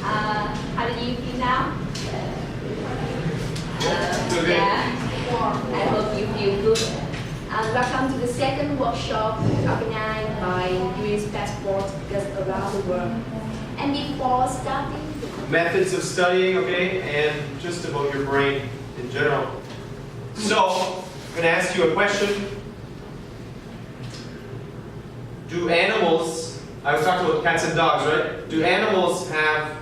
How do you feel now? Okay. Yeah, I hope you feel good. Welcome to the second workshop organized by US Passport Girls Around the World. And before starting, Methods of studying, okay, and just about your brain in general. So, I'm going to ask you a question. Do animals, I was talking about cats and dogs, right? Do animals have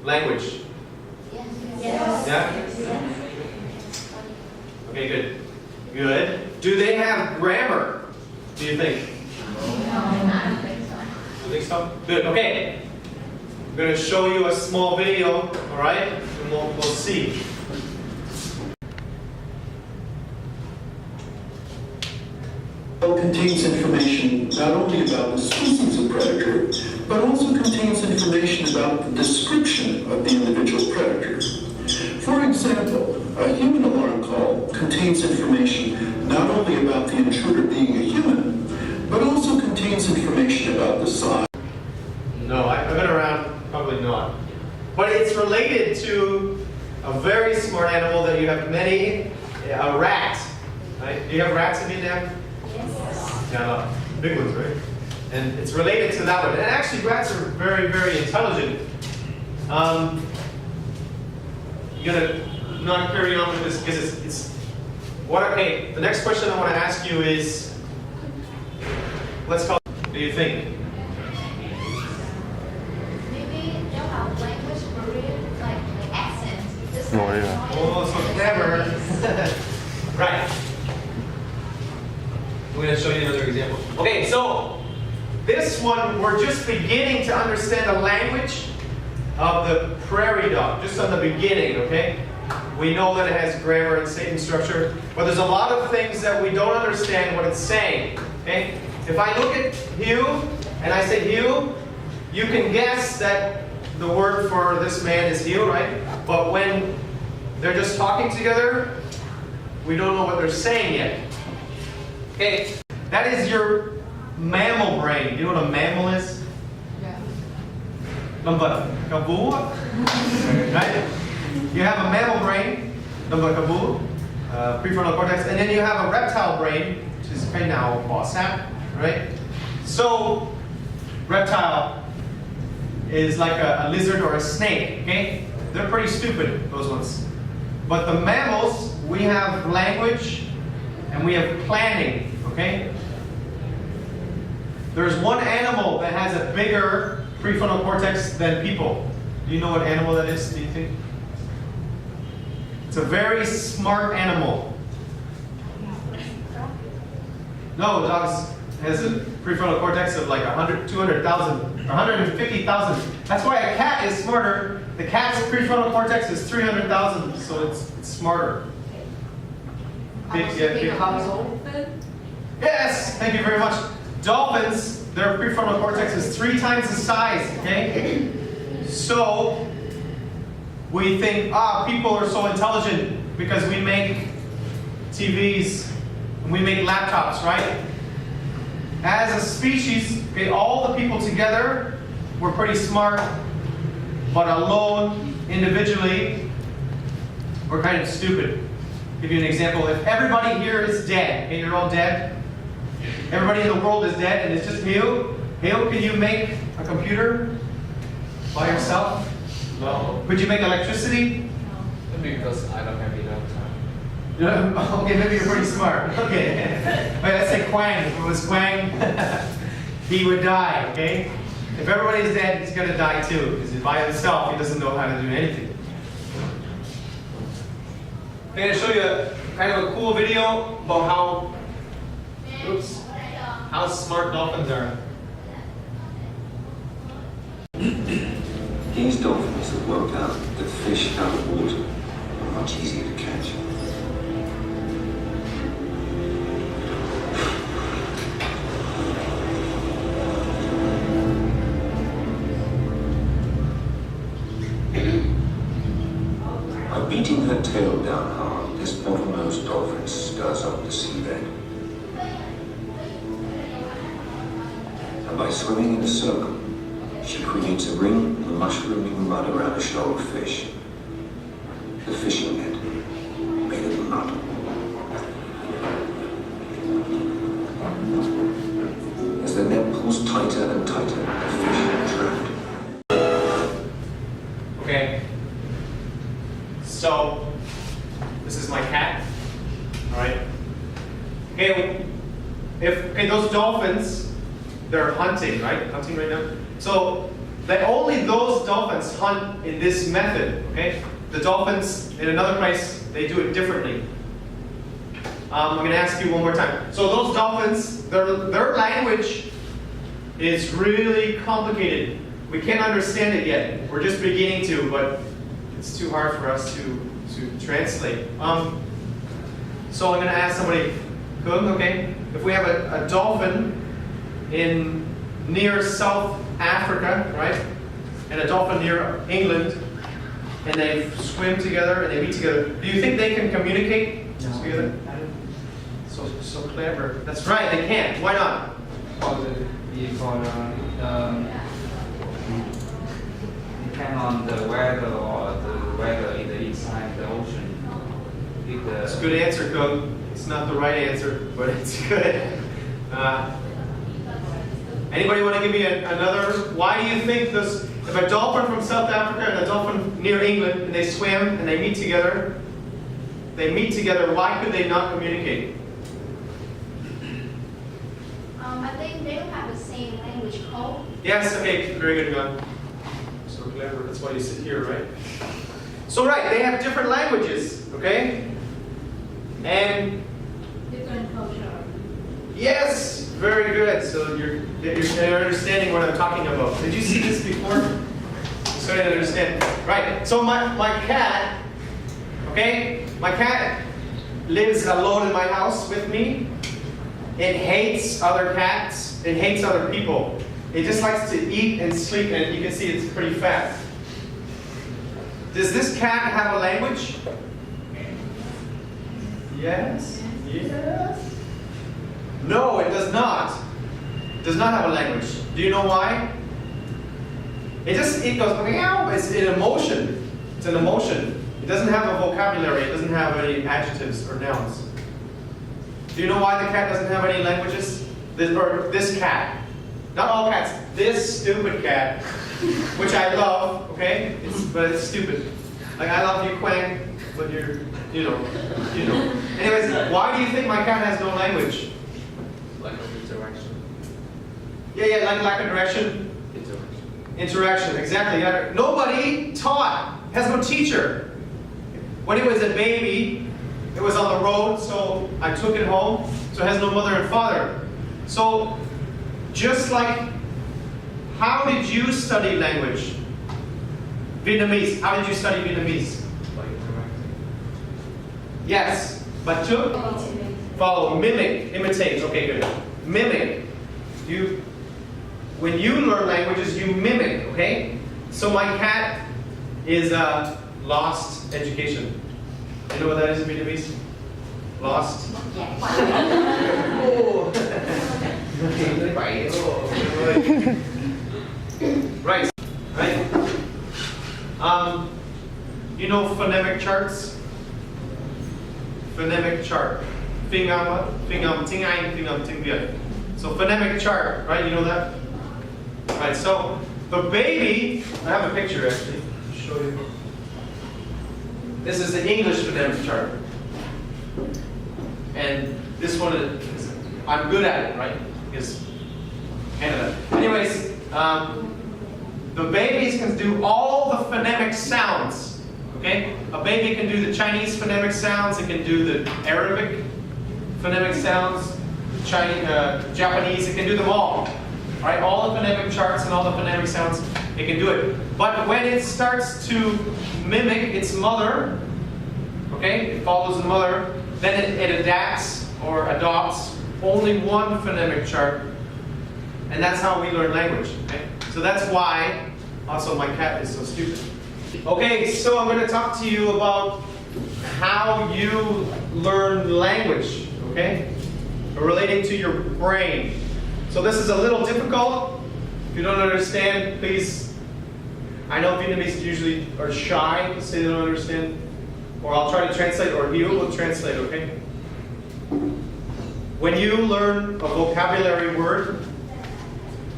language? yes. Yeah? Okay, good. Good. Do they have grammar? Do you think? You think so? Good. Okay. I'm going to show you a small video, all right? And we'll see. Contains information not only about the species of predator, but also contains information about the description of the individual predator. For example, a human alarm call contains information not only about the intruder being a human, but also contains information about the size. No, I've been around, probably not. But it's related to a very smart animal that you have many, a rat. Right? Do you have rats in Vietnam? Yeah, big ones, right? And it's related to that one. And actually, rats are very, very intelligent. You're gonna not carry on with this because it's what? Okay, the next question I want to ask you is, let's call. What do you think? Maybe they'll have language for real, like accent. Just Oh, yeah. Oh, so clever. Right. I'm going to show you another example. Okay, so this one, we're just beginning to understand the language of the prairie dog, just on the beginning, okay? We know that it has grammar and sentence structure, but there's a lot of things that we don't understand what it's saying, okay? If I look at Hugh, and I say Hugh, you can guess that the word for this man is Hugh, right? But when they're just talking together, we don't know what they're saying yet. Okay, that is your mammal brain. You know what a mammal is? Yeah. Động vật, cà vú. Right? You have a mammal brain, động vật cà vú, prefrontal cortex, and then you have a reptile brain, which is right now bò sát, right? So, reptile is like a lizard or a snake, okay? They're pretty stupid, those ones. But the mammals, we have language, and we have planning, okay? There's one animal that has a bigger prefrontal cortex than people. Do you know what animal that is, do you think? It's a very smart animal. No, the dog has a prefrontal cortex of like 100, 200,000, 150,000. That's why a cat is smarter. The cat's prefrontal cortex is 300,000, so it's smarter. Yes, thank you very much. Dolphins, their prefrontal cortex is 3 times the size, okay? So, we think, people are so intelligent because we make TVs and we make laptops, right? As a species, okay, all the people together, we're pretty smart, but alone, individually, we're kind of stupid. Give you an example. If everybody here is dead, okay, you're all dead. Everybody in the world is dead, and it's just you. Hale, can you make a computer by yourself? No. Could you make electricity? Maybe because I don't have enough time. Yeah, okay, maybe you're pretty smart. Okay. Wait, let's say Quang. If it was Quang, he would die, okay? If everybody's dead, he's going to die too, because by himself, he doesn't know how to do anything. I'm going to show you kind of a cool video about how smart dolphins are. These dolphins have worked out that fish out of water are much easier to catch. By beating her tail down hard, this bottlenose dolphin stirs up the seabed. And by swimming in a circle, She creates a ring of mushrooming mud around a shoal of fish. The fishing net, made of mud. As the net pulls tighter and tighter, the fish are trapped. Okay. So, this is my cat. All right. Okay. Okay, those dolphins, they're hunting, right? Hunting right now. So, that only those dolphins hunt in this method. Okay. The dolphins in another place, they do it differently. I'm going to ask you one more time. So those dolphins, their language is really complicated. We can't understand it yet. We're just beginning to, but it's too hard for us to translate. So I'm going to ask somebody, okay, if we have a dolphin near South Africa, right, and a dolphin near England, and they swim together and they meet together, do you think they can communicate together? So clever. That's right, they can't. Why not? Depend on the weather or the weather in the inside the ocean. It's a good answer, Cook. It's not the right answer, but it's good. Anybody want to give me another? Why do you think this? If a dolphin from South Africa and a dolphin near England, and they swim and they meet together, why could they not communicate? I think they don't have the same language code. Yes, okay, very good, Gun. So clever, that's why you sit here, right? So right, they have different languages, okay? And Different culture. yes, very good. So you're understanding what I'm talking about. Did you see this before? I'm starting to understand. Right, so my cat, okay? My cat lives alone in my house with me. It hates other cats. It hates other people. It just likes to eat and sleep, and you can see it's pretty fat. Does this cat have a language? Yes. Yes. No, it does not. It does not have a language. Do you know why? It goes meow. It's an emotion. It's an emotion. It doesn't have a vocabulary. It doesn't have any adjectives or nouns. Do you know why the cat doesn't have any languages? This cat. Not all cats. This stupid cat, which I love, okay? But it's stupid. Like, I love you, Quang, but you're, you know. Anyways, why do you think my cat has no language? Lack of interaction. Yeah, like lack of direction. Interaction, exactly. Nobody taught. Has no teacher. When it was a baby, it was on the road, so I took it home. So it has no mother and father. So, just like, how did you study language? Vietnamese. How did you study Vietnamese? Like interacting. Yes, but to follow, mimic, imitate. Okay, good. Mimic. When you learn languages, you mimic. Okay. So my cat is lost education. You know what that is in Vietnamese? Lost. Oh. Right. Right. You know phonemic charts? Phonemic chart. Phiên âm tiếng Anh, phiên âm tiếng Việt. So phonemic chart, right? You know that? Right. So the baby. I have a picture actually. I'll show you. This is the English phonemic chart, and this one is. I'm good at it, right? Because Canada. Anyways, the babies can do all the phonemic sounds. Okay? A baby can do the Chinese phonemic sounds, it can do the Arabic phonemic sounds, Japanese, it can do them all. Alright, all the phonemic charts and all the phonemic sounds, it can do it. But when it starts to mimic its mother, okay, it follows the mother, then it adapts or adopts only one phonemic chart. And that's how we learn language. Okay? So that's why also my cat is so stupid. Okay, so I'm going to talk to you about how you learn language, okay? Relating to your brain. So this is a little difficult If you don't understand, please. I know Vietnamese usually are shy to say they don't understand. Or I'll try to translate, or you will translate, okay? When you learn a vocabulary word,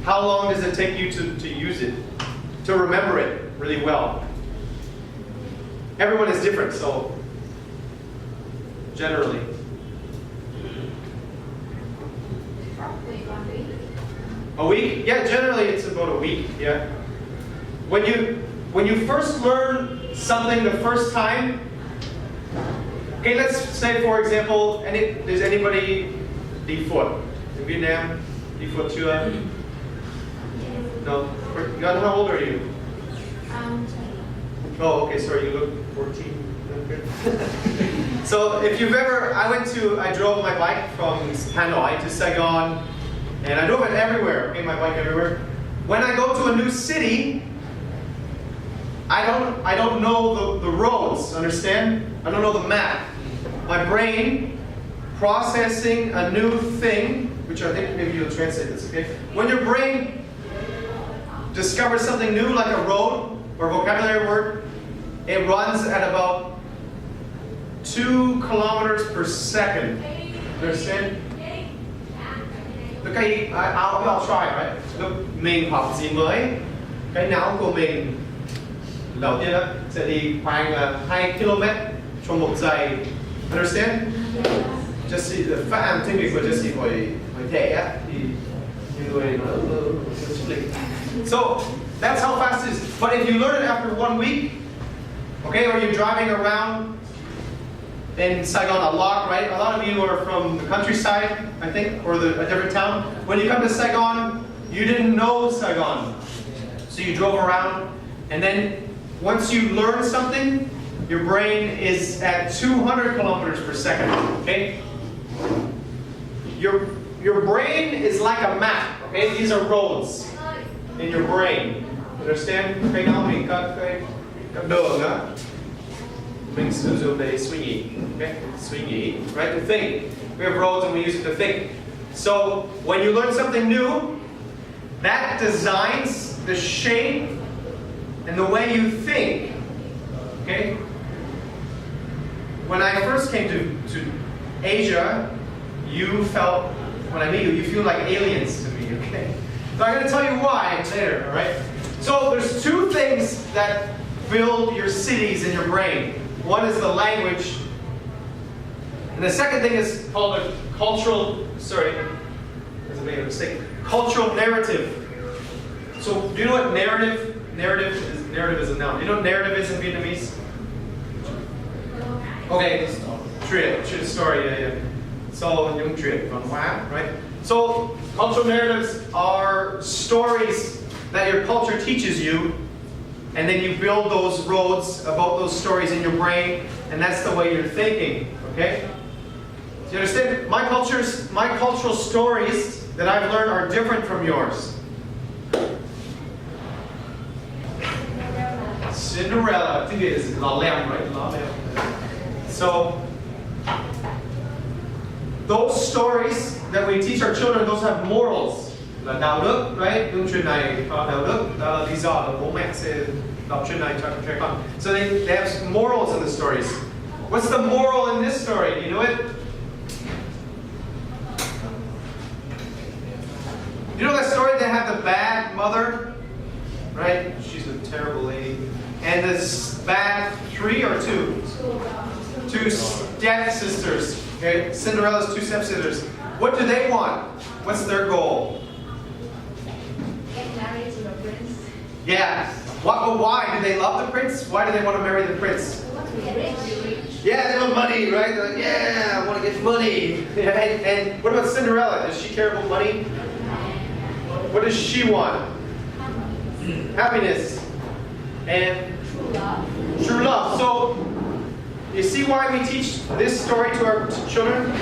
how long does it take you to use it? To remember it really well? Everyone is different, so generally. Probably 1 week. A week? Yeah, generally it's about a week, yeah. When you first learn something the first time, okay, let's say for example, does anybody đi phượt in Vietnam? Đi phượt chưa? No? How old are you? 20. Oh, okay, sorry, you look 14. Okay. So if you've ever, I drove my bike from Hanoi to Saigon, and I drove it everywhere, okay, my bike everywhere. When I go to a new city, I don't know the roads, understand? I don't know the map. My brain processing a new thing, which I think maybe you'll translate this, okay? When your brain discovers something new, like a road or vocabulary word, it runs at about 2 kilometers per second. Understand? Okay, I'll try, right? Lúc mình học gì mới, cái não của mình đầu tiên đó sẽ đi khoảng 2 km trong 1 giây. Understand? Jesse, phát âm tiếng Việt của Jesse hồi trẻ á, thì những người nó chích lịch. So that's how fast it is. But if you learn it after 1 week, okay, or you're driving around in Saigon a lot, right? A lot of you are from the countryside, I think, or a different town. When you come to Saigon, you didn't know Saigon. So you drove around, and then once you learn something, your brain is at 200 kilometers per second, okay? Your brain is like a map, okay? These are roads in your brain. Understand? Cái não mình có cái đường đó. Mình sử dụng để suy nghĩ, okay? Suy nghĩ, right? To think. We have roads and we use it to think. So when you learn something new, that designs the shape and the way you think. Okay? When I first came to Asia, you felt, when I meet you, you feel like aliens to me, okay? So I'm going to tell you why later, alright? So there's 2 things that build your cities in your brain. One is the language, and the second thing is called a cultural, I made a mistake, cultural narrative. So do you know what narrative is a noun. Do you know what narrative is in Vietnamese? Okay, chuyện, story, yeah. So, những chuyện văn hóa, right? So, cultural narratives are stories that your culture teaches you, and then you build those roads about those stories in your brain, and that's the way you're thinking, okay? Do you understand? My cultural stories that I've learned are different from yours. Cinderella, I think it is La Lamb, right? La Lamb. So, those stories that we teach our children, those have morals. Là đạo đức, right? Những chuyện này có đạo đức, đó là lý do là bố mẹ sẽ đọc chuyện này cho trẻ con. So they have morals in the stories. What's the moral in this story? Do you know it? You know that story that had the bad mother? Right? She's a terrible lady. And this bad 3 or 2? 2 stepsisters. Okay? Cinderella's 2 stepsisters. What do they want? What's their goal? Get married to the prince. Yeah. Why? Do they love the prince? Why do they want to marry the prince? They want to be rich. Yeah, they want money, right? They're like, yeah, I want to get money. And what about Cinderella? Does she care about money? What does she want? Happiness. And True love. true love. So, you see why we teach this story to our children?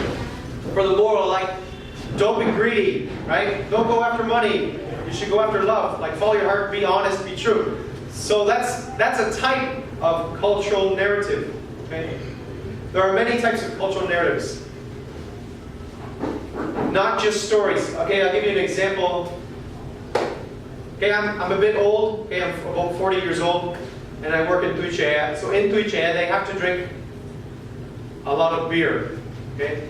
For the moral, like, don't be greedy, right? Don't go after money. You should go after love. Like, follow your heart, be honest, be true. So that's a type of cultural narrative. Okay? There are many types of cultural narratives. Not just stories. Okay, I'll give you an example. Okay, I'm a bit old. Okay, I'm about 40 years old, and I work in Tui Chea. So in Tui Chea, they have to drink a lot of beer. Okay,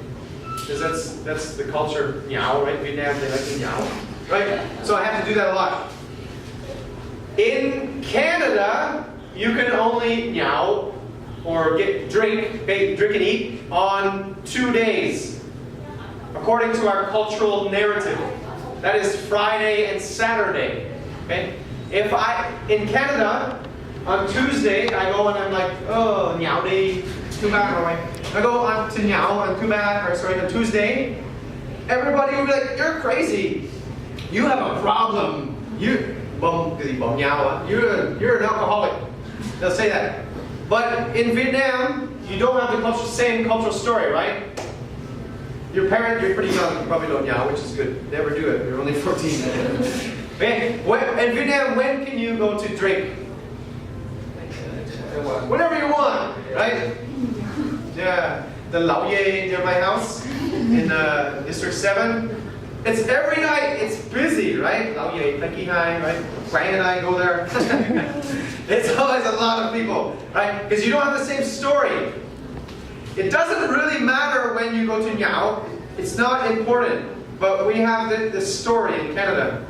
because that's the culture. Nhao, right? Vietnam, they like to nhao, right? So I have to do that a lot. In Canada, you can only nhao or drink and eat on 2 days, according to our cultural narrative. That is Friday and Saturday. Okay? In Canada, on Tuesday, I go and I'm like, oh, nhao đi, too bad, right? I go on to nhao on on Tuesday. Everybody will be like, you're crazy. You have a problem. You're an alcoholic. They'll say that. But in Vietnam, you don't have the same cultural story, right? You're pretty young, you probably don't nhao, which is good. Never do it, you're only 14. In Vietnam, when can you go to drink? Whenever you want, right? Yeah, the Lao Ye near my house in District 7. It's every night, it's busy, right? Lao Ye, Taki Hai, right? Quang and I go there. It's always a lot of people, right? Because you don't have the same story. It doesn't really matter when you go to nhao. It's not important. But we have this story in Canada.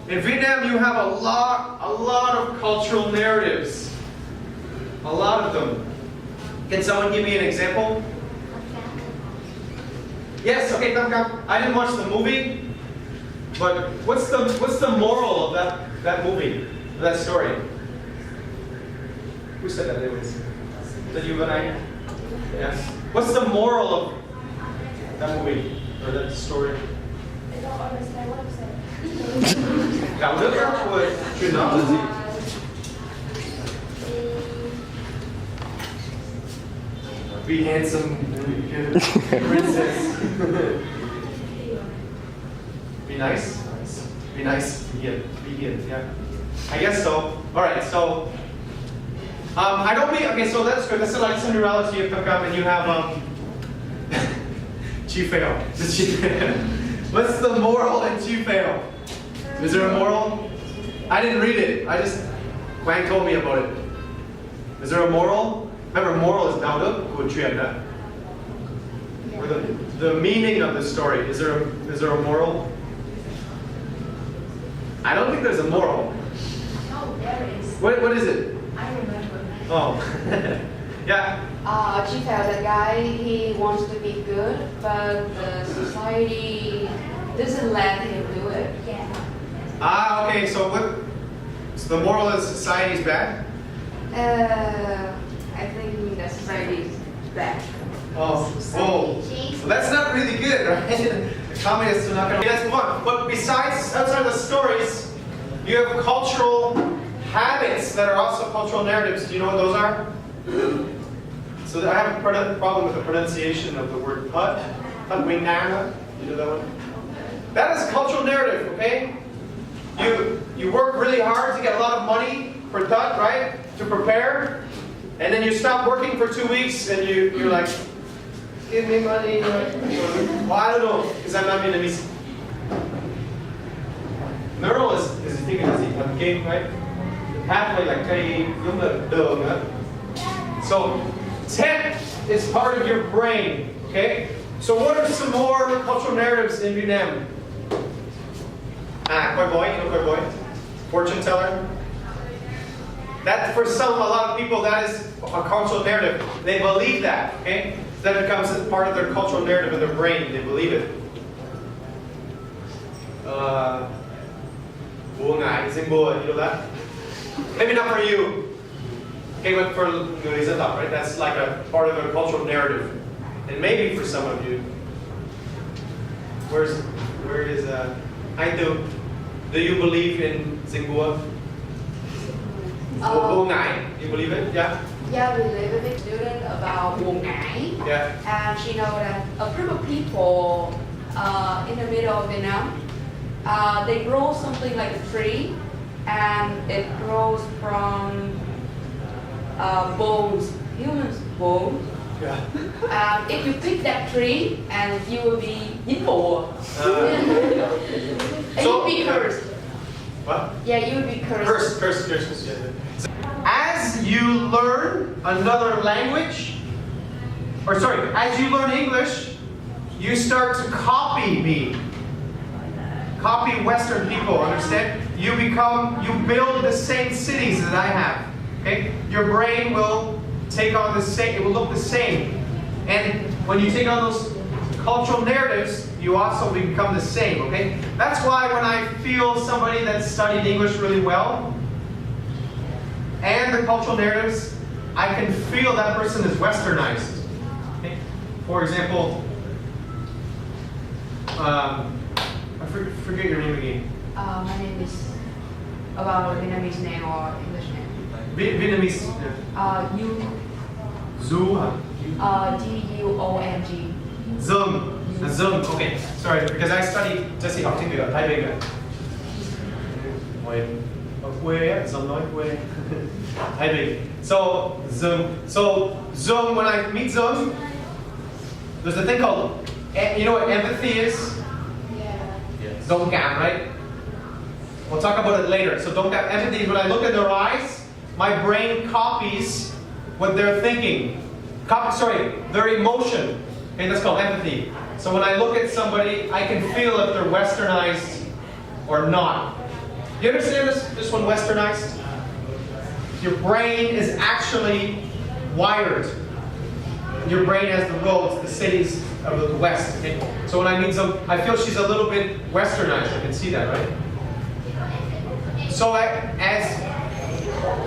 In Vietnam, you have a lot of cultural narratives. A lot of them. Can someone give me an example? Yes, okay, come. I didn't watch the movie, but what's the moral of that movie, that story? Who said that? It was that you and I? Yes. What's the moral of that movie or that story? I don't understand what you said. Đạo đức của truyền thống là gì? Be handsome, princess. Be nice. Be nice. Be good. Yeah. I guess so. All right. So I don't mean. Okay. So that's good. That's like Cinderella. So you come and you have Chi Fail. What's the moral in Chi Fail? Is there a moral? I didn't read it. Quang told me about it. Is there a moral? Remember, moral is đạo đức của truyền đó. Or the meaning of the story. Is there a moral? I don't think there's a moral. Oh, there is. What is it? I remember. Oh, yeah. Chi Phèo, the guy, he wants to be good, but the society doesn't let him do it. Yeah. Okay. So the moral is society's bad. I think the society is bad. Oh, well, that's not really good, right? The communists are not going to. Let's move on. But outside the stories, you have cultural habits that are also cultural narratives. Do you know what those are? So I have a problem with the pronunciation of the word "put." Put Wing Nam. You know that one? That is cultural narrative, okay? You work really hard to get a lot of money for Tut, right? To prepare. And then you stop working for 2 weeks and you're like, give me money. Well, I don't know, because I'm not Vietnamese. Neural is thinking as a game, right? The pathway like cây giống là đường nữa. So tent is part of your brain, okay? So what are some more cultural narratives in Vietnam? Coi bói, you know coi bói? Fortune teller. That for a lot of people, that is a cultural narrative. They believe that, okay? So that becomes part of their cultural narrative in their brain. They believe it. Bùa ngải, Zing bùa, you know that? Maybe not for you. Okay, but for người dân tộc, right? That's like a part of their cultural narrative. And maybe for some of you. Where is I do. Do you believe in Zing bùa? Bùa ngải, you believe it? Yeah? Yeah, we live with a student about Bùa Ngải. Yeah. And she know that a group of people in the middle of Vietnam, they grow something like a tree, and it grows from bones, humans' bones. Yeah. If you pick that tree, and you will be dính bùa. And So- you'll be cursed. What? Yeah, you would be cursed. Curse, yeah. So, as you learn another language, or sorry, as you learn English, you start to copy me. Copy Western people, understand? You build the same cities that I have. Okay? Your brain will take on the same, it will look the same. And when you take on those cultural narratives, you also become the same, okay? That's why when I feel somebody that studied English really well, and the cultural narratives, I can feel that person is westernized. Okay? For example, I forget your name again. My name is about Vietnamese name or English name. Vietnamese. You. Zhu. G-U-O-N-G. Zoom. Zoom. Okay. Sorry, because I studied Jesse học tiếng Việt ở Thái Bình. Ở quê á, Zoom nói quê. Thái Bình. So Zoom. When I meet Zoom, there's a thing called, you know what empathy is? Yeah. Đồng cảm, right? We'll talk about it later. So đồng cảm, empathy is when I look at their eyes, my brain copies what they're thinking. Their emotion. Okay, that's called empathy. So when I look at somebody, I can feel if they're westernized or not. You understand this one, westernized? Your brain is actually wired. Your brain has the roads, the cities of the West. Okay? So when I meet some, I feel she's a little bit westernized. I can see that, right? So I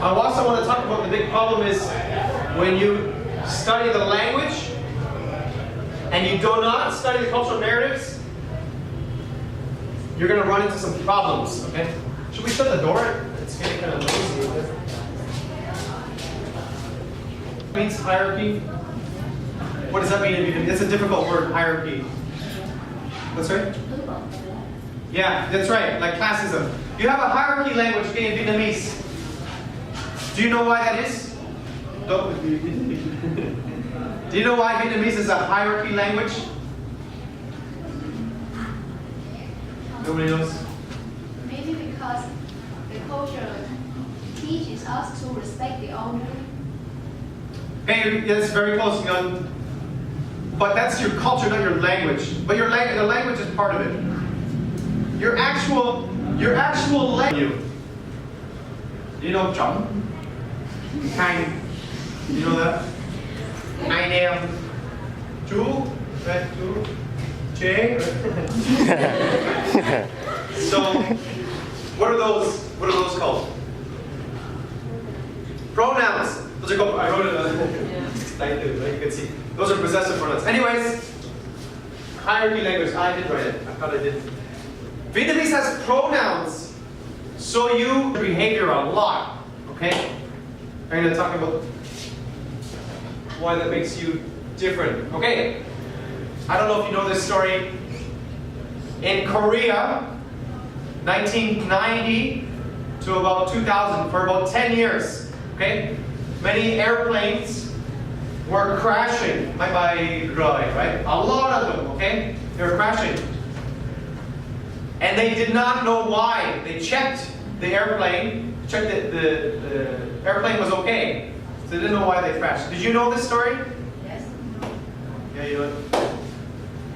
also want to talk about the big problem is when you study the language and you do not study the cultural narratives, you're going to run into some problems. Okay? Should we shut the door? It's getting kind of noisy. Means hierarchy. What does that mean? It's a difficult word, hierarchy. That's right? Yeah, that's right, like classism. You have a hierarchy language in Vietnamese. Do you know why that is? Do you know why Vietnamese is a hierarchy language? Nobody knows? Maybe because the culture teaches us to respect the owner. Okay, that's very close. But that's your culture, not your language. But the language is part of it. Your actual language. You know chấm? Hành. You know that? Anh em. Chú. Right? Chú. Chế. So, what are those called? Pronouns. Those are called, I wrote it right? You can see. Those are possessive pronouns. Anyways, hierarchy language. I did write it. I thought I did. Vietnamese has pronouns. So you behavior a lot. Okay? I'm going to talk about why that makes you different. Okay. I don't know if you know this story. In Korea, 1990 to about 2000, for about 10 years, okay? Many airplanes were crashing, right? A lot of them, okay? They were crashing. And they did not know why. They checked the airplane, checked that the airplane was okay. So they didn't know why they crashed. Did you know this story? Yes. Yeah,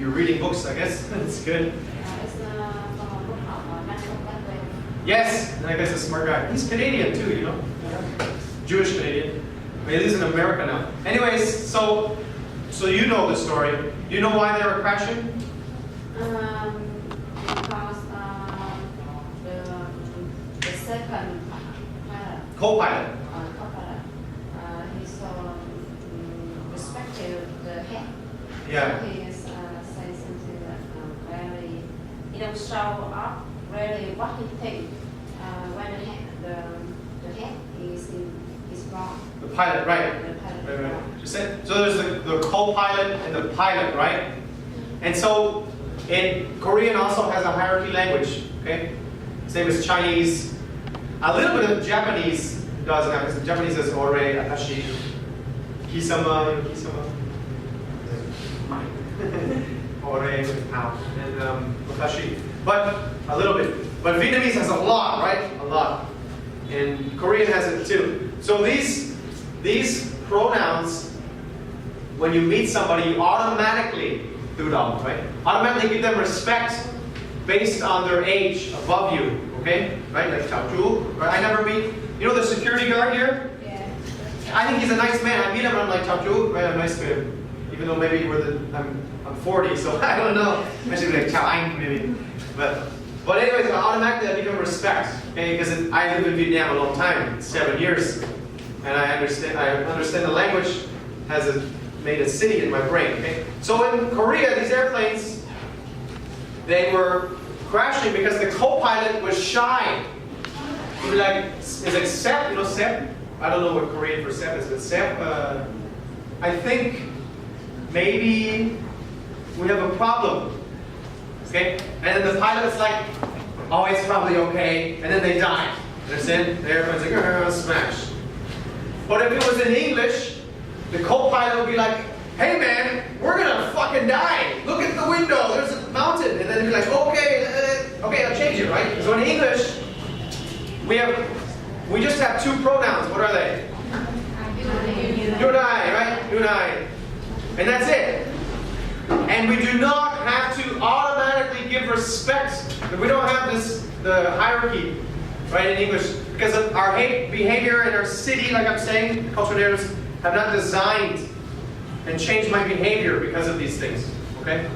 you're reading books, I guess. That's good. It's from a book called Natural Blackway. Yes, and I guess a smart guy. He's Canadian too, you know? Jewish Canadian. But he lives in America now. Anyways, so you know the story. You know why they were crashing? Because the second pilot, Co-pilot. co-pilot, he so respected the head. Yeah. So he is saying something that really, he don't show up really what he think when the head is wrong. The pilot, right. The pilot Right, is right. wrong. Just say, so there's the co-pilot and the pilot, right? And so in Korean also has a hierarchy language, okay? Same as Chinese. A little bit of Japanese does now, because Japanese is ore, atashi, kisama, ore, out, and watashi. But a little bit. But Vietnamese has a lot, right? A lot. And Korean has it too. So these pronouns, when you meet somebody, you automatically do them, right? Automatically give them respect based on their age above you, okay? Right? Like chào chú. Right? I never meet, you know the security guard here? Yeah. I think he's a nice man. I meet him and I'm like, chào chú, right? I'm nice to him. Even though maybe I'm 40, so I don't know. I should be like, chào anh, maybe. But anyways, automatically I give him respect, okay? Because I lived in Vietnam a long time, 7 years. And I understand the language has made a city in my brain, okay? So in Korea, these airplanes, they were crashing because the co-pilot was shy. He'd be like, is it Sep? You know Sep? I don't know what Korean for Sep is, but Sep, I think maybe we have a problem. Okay? And then the pilot's like, oh, it's probably okay. And then they die. Understand? The airplane's like, oh, smash. But if it was in English, the co-pilot would be like, hey man, we're gonna fucking die. Look at the window, there's a mountain. And then he'd be like, okay, I'll change it, right? So in English, we just have two pronouns. What are they? You and I, right? You and I. And that's it. And we do not have to automatically give respect. We don't have the hierarchy, right, in English. Because of our behavior in our city, like I'm saying, culture have not designed and changed my behavior because of these things, okay?